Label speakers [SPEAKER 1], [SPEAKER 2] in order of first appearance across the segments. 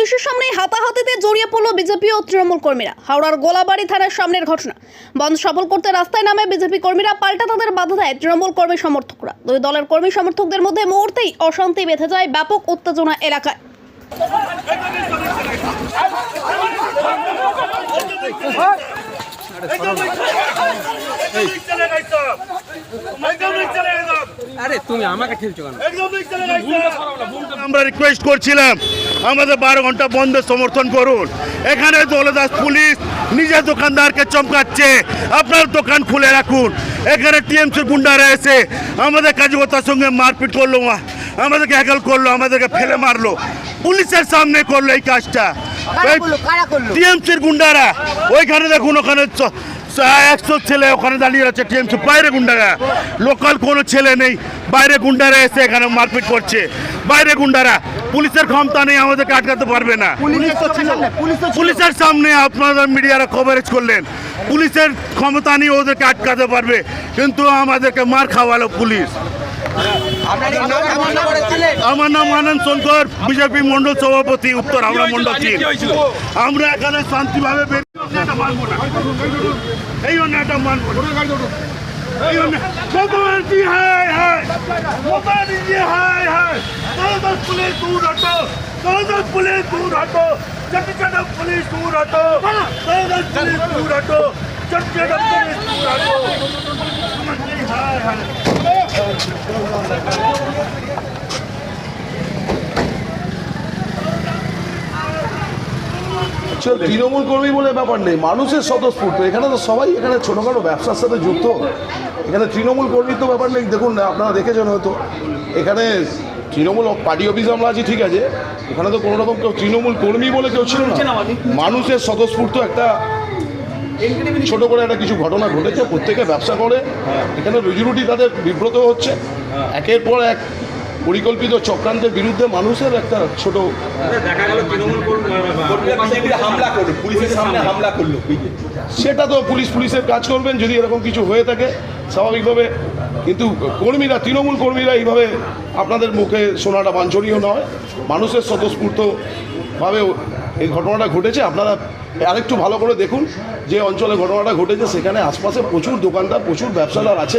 [SPEAKER 1] পুলিশের সামনে হাতাহাতিতে জড়িয়ে পড়ল বিজেপি ও তৃণমূল কর্মীরা। হাওড়ার গোলাবাড়ি থানার সামনের ঘটনা। বন্ধ সফল করতে রাস্তায় নামে বিজেপি কর্মীরা, পাল্টা তাদের বাধা দেয় তৃণমূল কর্মী সমর্থকরা। দুই দলের কর্মী সমর্থকদের মধ্যে মুহূর্তেই অশান্তি বেঁধে যায়, ব্যাপক উত্তেজনা এলাকায়।
[SPEAKER 2] আরে তুমি আমাকে ঠেলছো কেন?
[SPEAKER 3] আমরা রিকোয়েস্ট করছিলাম আমাদের 12 ঘন্টা বন্ধ সমর্থন করুন। এখানে দৌলতদাস পুলিশ নিজের দোকানদারকে চমকাচ্ছে, আপনার দোকান খুলে রাখুন। এখানে টিএমসির গুন্ডারা এসে আমাদের কাজকর্তার সঙ্গে মারপিট করলো, আমাদেরকে হ্যাকল করলো, আমাদেরকে ফেলে মারলো, পুলিশের সামনে করলো এই কাজটা। টিএমসির গুন্ডারা ওইখানে দেখুন, ওখানে 100 ছেলে ওখানে দাঁড়িয়ে আছে। টিএমসি বাইরে গুন্ডারা, লোকাল কোনো ছেলে নেই, বাইরে গুন্ডারা এসে এখানে মারপিট করছে। বাইরে গুন্ডারা, পুলিশের ক্ষমতা নেই, আমাদেরকে আটকাতে পারবে না। পুলিশের সামনে আপনারা মিডিয়ারা কভারেজ করলেন, পুলিশের ক্ষমতা নেই ওদেরকে আটকাতে পারবে, কিন্তু আমাদেরকে মার খাওয়ালো পুলিশ। আমার নাম আনন্দ শঙ্কর, বিজেপি মন্ডল সভাপতি, উত্তর হাওড়া মন্ডল 3। আমরা এখানে শান্তিভাবে মানবো না, এই অন্যায়টা মানবো না। পুলিশ দূর হটো, পুলিশ দূর হটো, চট্টগ্রাম পুলিশ দূর হটো, পুলিশ দূর হটো, চট্টগ্রাম পুলিশ দূর হটো।
[SPEAKER 4] তৃণমূল কর্মী বলে ব্যাপার নেই, মানুষের স্বতঃস্ফূর্ত। এখানে তো সবাই এখানে ছোটোখাটো ব্যবসার সাথে যুক্ত। এখানে তৃণমূল কর্মী তো ব্যাপার নেই। দেখুন আপনারা দেখেছেন হয়তো, এখানে তৃণমূল পার্টি অফিসে আমরা আছি, ঠিক আছে, এখানে তো কোনো রকম কেউ তৃণমূল কর্মী বলে কেউ ছিল না। মানুষের স্বতঃস্ফূর্ত একটা ছোট করে একটা কিছু ঘটনা ঘটেছে। প্রত্যেকে ব্যবসা করে, এখানে রুজিরুটি তাদের বিব্রত হচ্ছে। একের পর এক পরিকল্পিত চক্রান্তের বিরুদ্ধে মানুষের একটা ছোট
[SPEAKER 2] দেখা গেল তৃণমূল হামলা করলো, পুলিশের সামনে হামলা করলো।
[SPEAKER 4] সেটা তো পুলিশের কাজ করবেন যদি এরকম কিছু হয়ে থাকে স্বাভাবিকভাবে। কিন্তু কর্মীরা, তৃণমূল কর্মীরা এইভাবে আপনাদের মুখে শোনাটা বাঞ্ছনীয় নয়। মানুষের স্বতঃস্ফূর্তভাবে এই ঘটনাটা ঘটেছে। আপনারা আরেকটু ভালো করে দেখুন যে অঞ্চলে ঘটনাটা ঘটেছে, সেখানে আশপাশে প্রচুর দোকানদার, প্রচুর ব্যবসাদার আছে,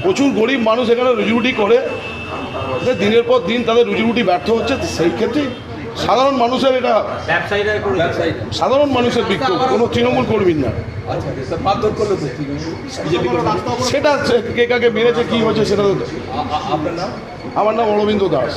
[SPEAKER 4] প্রচুর গরিব মানুষ এখানে রুজিরুটি করে, যে দিনের পর দিন তাদের রুজিরুটি ব্যর্থ হচ্ছে। সেই ক্ষেত্রে সাধারণ মানুষের এটা সাধারণ মানুষের বিক্ষোভ, কোনো তৃণমূল কর্মীর না। সেটা কে কাকে মেরেছে, কী হয়েছে সেটা। আমার নাম অরবিন্দ দাস।